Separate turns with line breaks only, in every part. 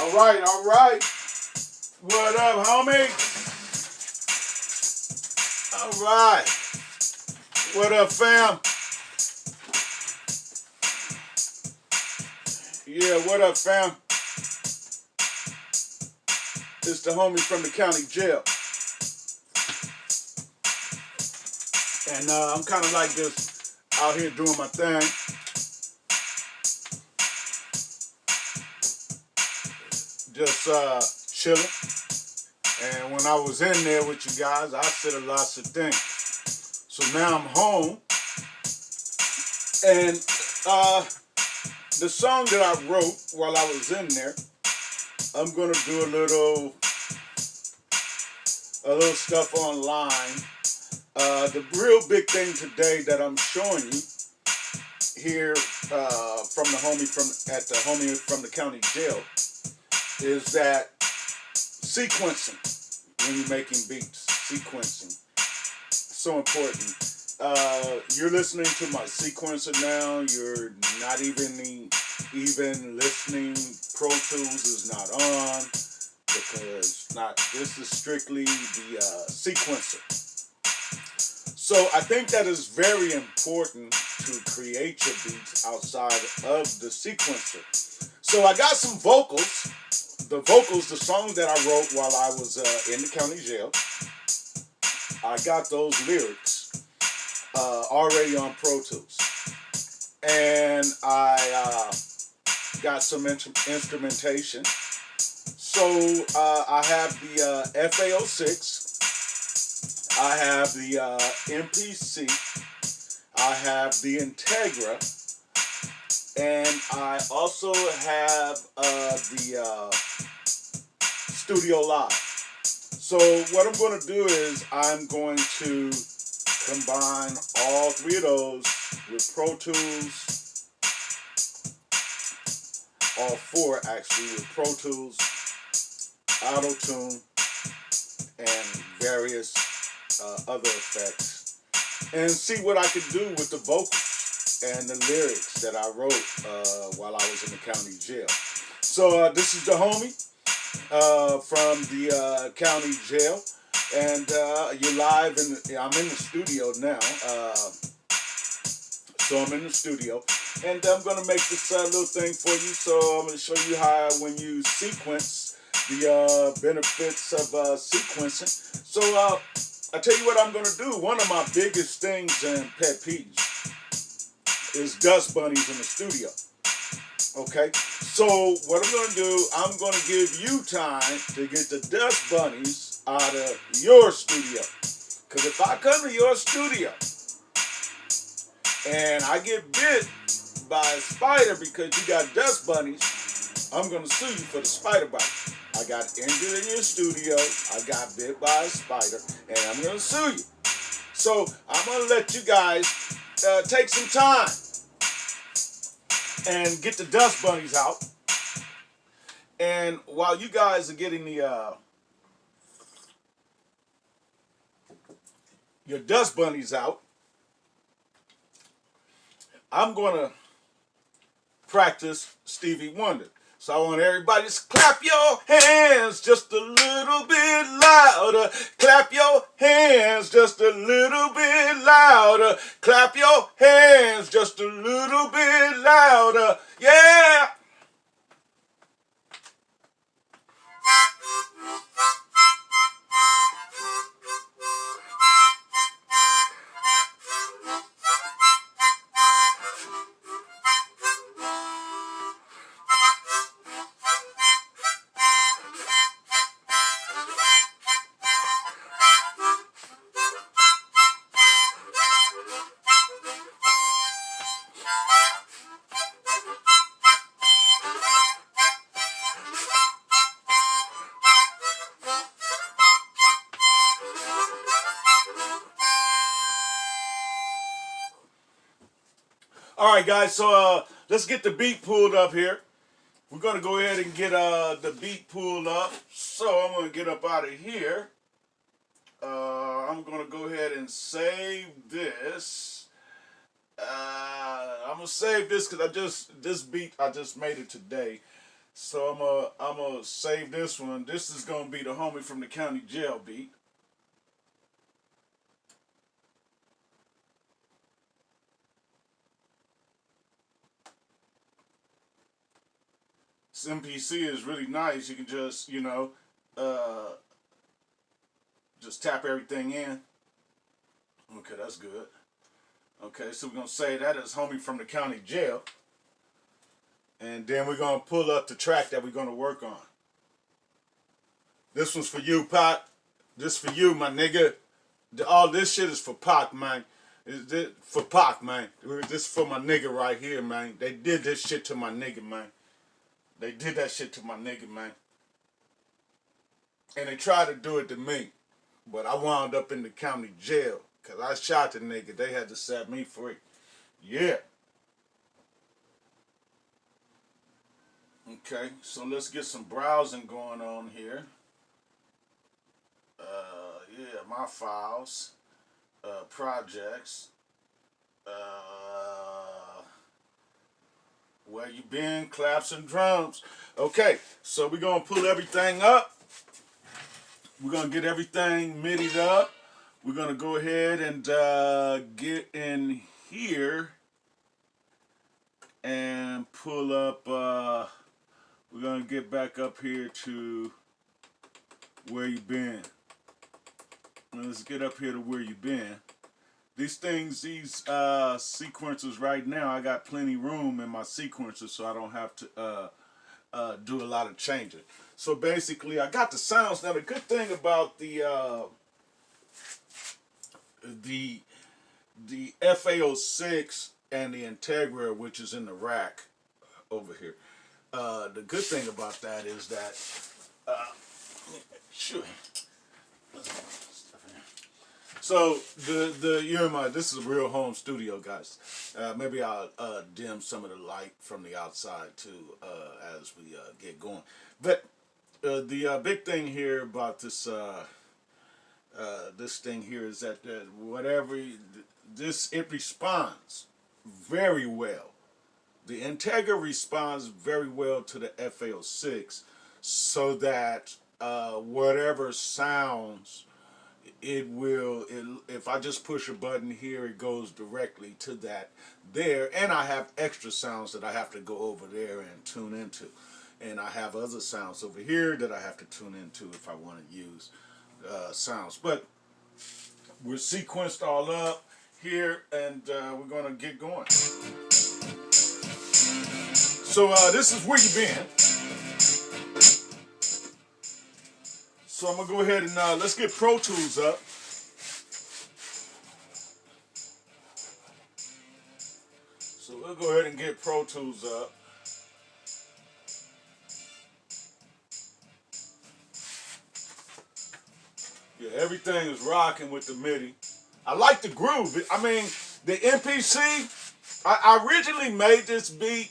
All right. What up, homie? All right. What up, fam? Yeah, what up, fam? It's the homie from the county jail. And I'm kind of like just out here doing my thing. Just chilling. And when I was in there with you guys, I said a lot of things. So now I'm home. And the song that I wrote while I was in there, I'm gonna do a little stuff online. The real big thing today that I'm showing you here from the homie from the county jail is that sequencing when you're making beats. Sequencing, so important. You're listening to my sequencer now. You're not even listening. Pro Tools is not on because this is strictly the sequencer. So I think that is very important to create your beats outside of the sequencer. So I got some vocals. The songs that I wrote while I was in the county jail. I got those lyrics already on Pro Tools. And I got some instrumentation. So I have the FA06. I have the MPC. I have the Integra. And I also have the Studio Live. So what I'm going to do is I'm going to combine all three of those with Pro Tools, all four actually, with Pro Tools, Auto-Tune, and various other effects, and see what I could do with the vocals and the lyrics that I wrote while I was in the county jail. So this is the homie from the county jail, and you're live, I'm in the studio now. So I'm in the studio, and I'm going to make this little thing for you. So I'm going to show you how when you sequence, the benefits of sequencing. So I tell you what I'm going to do. One of my biggest things and pet peeves is dust bunnies in the studio. Okay? So what I'm going to do, I'm going to give you time to get the dust bunnies out of your studio. Because if I come to your studio and I get bit by a spider because you got dust bunnies, I'm going to sue you for the spider bite. I got injured in your studio, I got bit by a spider, and I'm going to sue you. So I'm going to let you guys take some time and get the dust bunnies out. And while you guys are getting the your dust bunnies out, I'm going to practice Stevie Wonder. So I want everybody to clap your hands just a little bit louder. Clap your hands just a little bit louder. Clap your hands just a little bit louder. Yeah! All right, guys, so let's get the beat pulled up here. We're going to go ahead and get the beat pulled up. So I'm going to get up out of here. I'm going to go ahead and save this. I'm going to save this because this beat, I just made it today. So I'm gonna save this one. This is gonna be the homie from the county jail beat. This MPC is really nice. You can just, uh, just tap everything in. Okay, that's good. Okay, so we're gonna say that is homie from the county jail. And then we're gonna pull up the track that we're gonna work on. This one's for you, Pac. This for you, my nigga. All this shit is for Pac, man. This for Pac, man. This is for my nigga right here, man. They did this shit to my nigga, man. They did that shit to my nigga, man. And they tried to do it to me. But I wound up in the county jail. Because I shot the nigga. They had to set me free. Yeah. Okay, so let's get some browsing going on here. Yeah, my files, projects, where you been, claps and drums. Okay, so we're gonna pull everything up. We're gonna get everything midied up. We're gonna go ahead and get in here and pull up. We're gonna get back up here to where you been. Let's get up here to where you been. These things, these sequencers right now, I got plenty room in my sequencers, so I don't have to do a lot of changing. So basically, I got the sounds. Now the good thing about the FA06 and the Integra, which is in the rack over here. The good thing about that is that, sure. So this is a real home studio, guys. Maybe I'll dim some of the light from the outside too as we get going. But the big thing here about this this thing here is that whatever it responds very well. The Integra responds very well to the FA06, so that whatever sounds, if I just push a button here, it goes directly to that there. And I have extra sounds that I have to go over there and tune into. And I have other sounds over here that I have to tune into if I want to use sounds. But we're sequenced all up here, and we're going to get going. So this is where you been. So I'm going to go ahead and let's get Pro Tools up. So we'll go ahead and get Pro Tools up. Yeah, everything is rocking with the MIDI. I like the groove. I mean, the MPC, I originally made this beat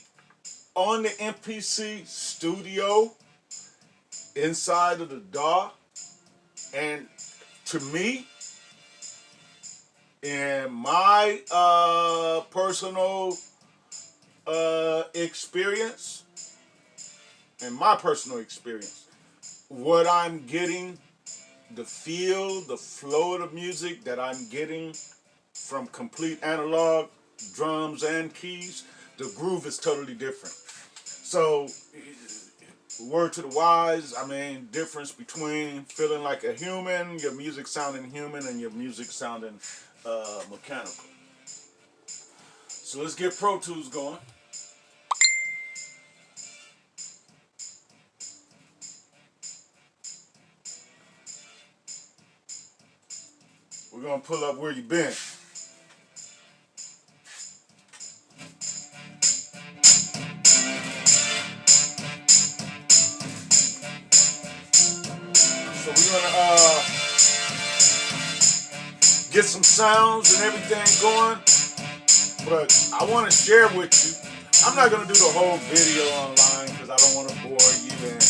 on the MPC studio inside of the DAW. And to me, in my personal experience, what I'm getting, the feel, the flow of the music that I'm getting from complete analog drums and keys, the groove is totally different. So, word to the wise, I mean, difference between feeling like a human, your music sounding human, and your music sounding mechanical. So let's get Pro Tools going. We're going to pull up where you been. So we're gonna get some sounds and everything going, but I want to share with you. I'm not gonna do the whole video online because I don't want to bore you and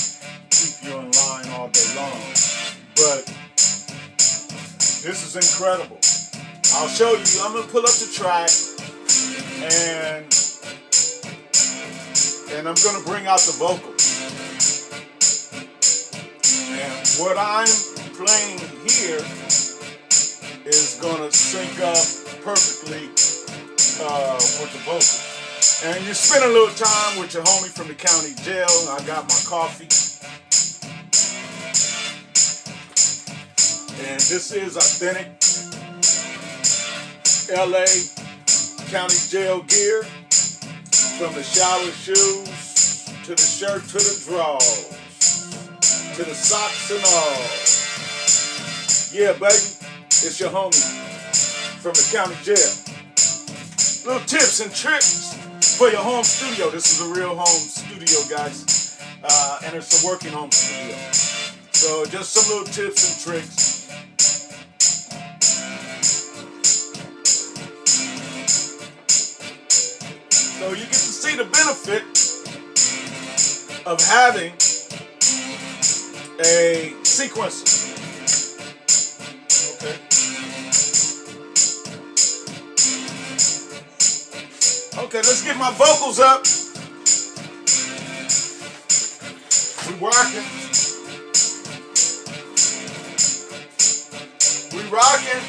keep you online all day long. But this is incredible. I'll show you. I'm gonna pull up the track and I'm gonna bring out the vocals. what I'm playing here is gonna sync up perfectly with the vocals. And you spend a little time with your homie from the county jail. I got my coffee. And this is authentic LA County Jail gear. From the shower shoes, to the shirt, to the drawers, to the socks and all. Yeah, baby, it's your homie from the county jail. Little tips and tricks for your home studio. This is a real home studio, guys. And it's a working home studio. So just some little tips and tricks. So you get to see the benefit of having a sequencer. Okay. Okay, let's get my vocals up. We rocking. We rocking.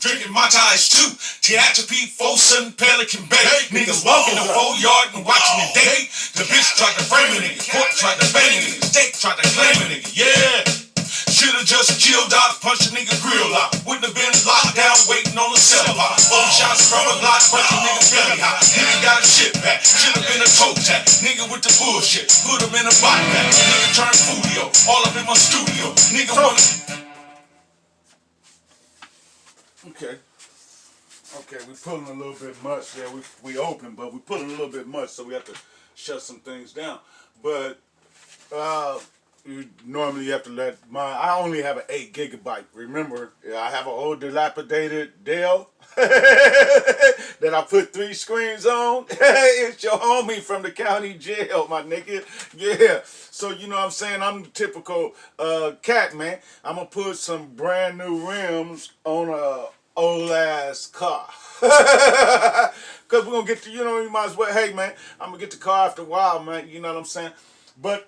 Drinking my ties too. Tehachapi, Folsom, Pelican Bay. Niggas walking the 4-yard and watching the day. The bitch tried to frame a nigga. Court tried to bang a nigga. State tried to claim a nigga. Yeah. Should've just chilled out, punched a nigga grill out. Wouldn't have been locked down, waiting on the cell block. 4 shots from a lot, bunch of niggas belly hot. Nigga got a shit back. Should've been a toe tag. Nigga with the bullshit. Put him in a body bag. Nigga turned Fulio. All up in my studio. Nigga wanna.
Okay, we pulling a little bit much. Yeah, we open, but we pulling a little bit much, so we have to shut some things down. But normally you have to let I only have an 8 gigabyte. Remember, I have an old dilapidated Dell that I put 3 screens on. It's your homie from the county jail, my nigga. Yeah. So you know what I'm saying? I'm the typical cat, man. I'm gonna put some brand new rims on a old ass car. Cause we're gonna get to, you know, you might as well, hey man, I'm gonna get the car after a while, man, you know what I'm saying? But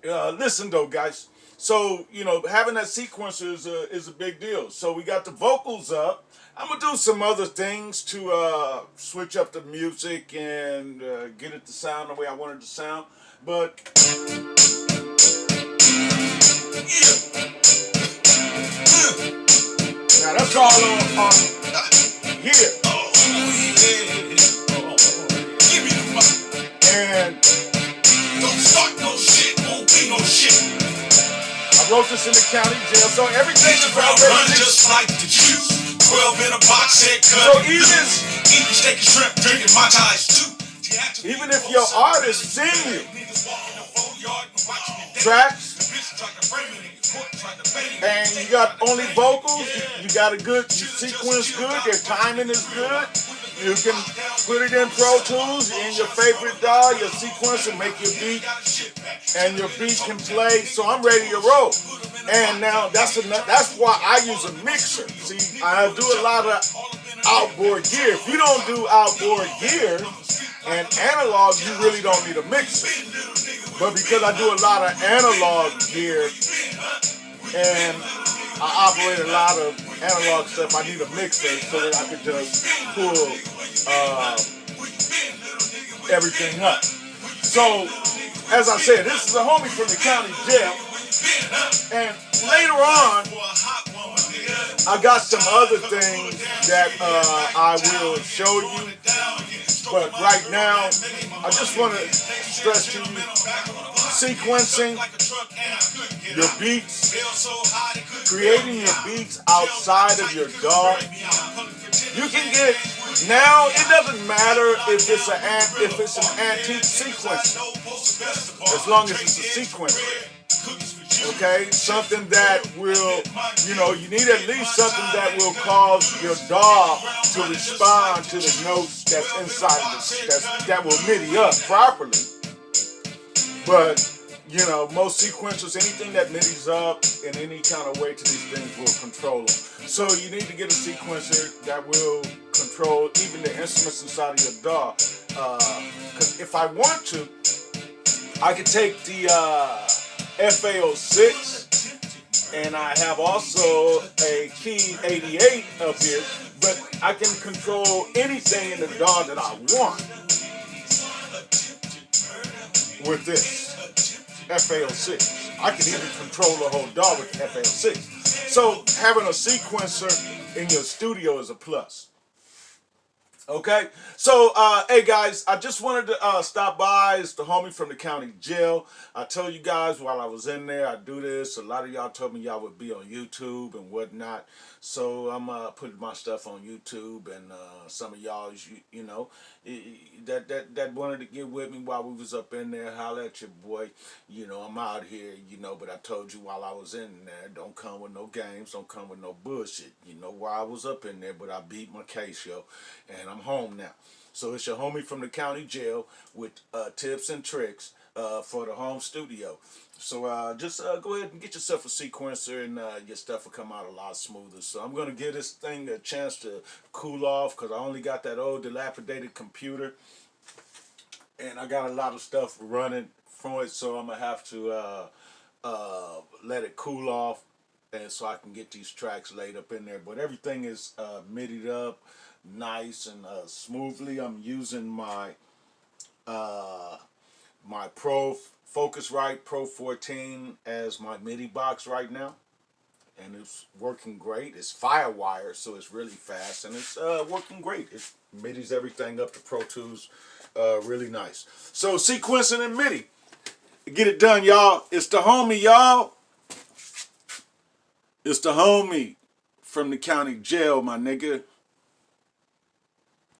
listen though, guys. So, you know, having that sequencer is a big deal. So we got the vocals up. I'm gonna do some other things to switch up the music and get it to sound the way I want it to sound. But now that's all on here.
Give me the mic.
And
Don't start no shit, won't be no shit.
I wrote this in the county jail, so everything is
Run
already
just like the juice. 12 in a box, head cut.
So even
steak and shrimp, drinking my ties too.
Even if your artist sing you tracks and you got only vocals, you got a good sequence, good, their timing is good. You can put it in Pro Tools in your favorite DAW, your sequence, and make your beat, and your beat can play. So I'm ready to roll. And now that's why I use a mixer. See, I do a lot of outboard gear. If you don't do outboard gear and analog, you really don't need a mixer. But because I do a lot of analog gear and I operate a lot of analog stuff, I need a mixer so that I can just pull everything up. So, as I said, this is a homie from the county jail. And later on, I got some other things that I will show you. But right now, I just want to stress to you, sequencing your beats, creating your beats outside of your DAW. You can get, now it doesn't matter if it's an antique sequence, as long as it's a sequence. Okay, something that will, you know, you need at least something that will cause your DAW to respond to the notes that's inside of this, that will MIDI up properly. But You know, most sequencers, anything that MIDI's up in any kind of way to these things will control them. So you need to get a sequencer that will control even the instruments inside of your DAW. Because if I want to, I could take the FA06, and I have also a Key 88 up here, but I can control anything in the DAW that I want with this FA06. I can even control the whole DAW with the FA06. So having a sequencer in your studio is a plus. Okay, so hey guys, I just wanted to stop by. It's the homie from the county jail. I told you guys while I was in there, I do this. A lot of y'all told me y'all would be on YouTube and whatnot. So I'm putting my stuff on YouTube, and some of y'all, you know, that wanted to get with me while we was up in there, holler at your boy. You know, I'm out here, you know, but I told you while I was in there, don't come with no games, don't come with no bullshit. You know why I was up in there, but I beat my case, yo, and I'm home now. So it's your homie from the county jail with tips and tricks for the home studio. So just go ahead and get yourself a sequencer, and your stuff will come out a lot smoother. So I'm going to give this thing a chance to cool off because I only got that old dilapidated computer. And I got a lot of stuff running from it, so I'm going to have to let it cool off, and so I can get these tracks laid up in there. But everything is MIDI'd up nice and smoothly. I'm using my my Focusrite Pro 14 as my MIDI box right now, and it's working great. It's Firewire, so it's really fast, and it's working great. It MIDI's everything up to Pro Tools, really nice. So sequencing and MIDI, get it done, y'all. It's the homie, y'all. It's the homie from the county jail, my nigga.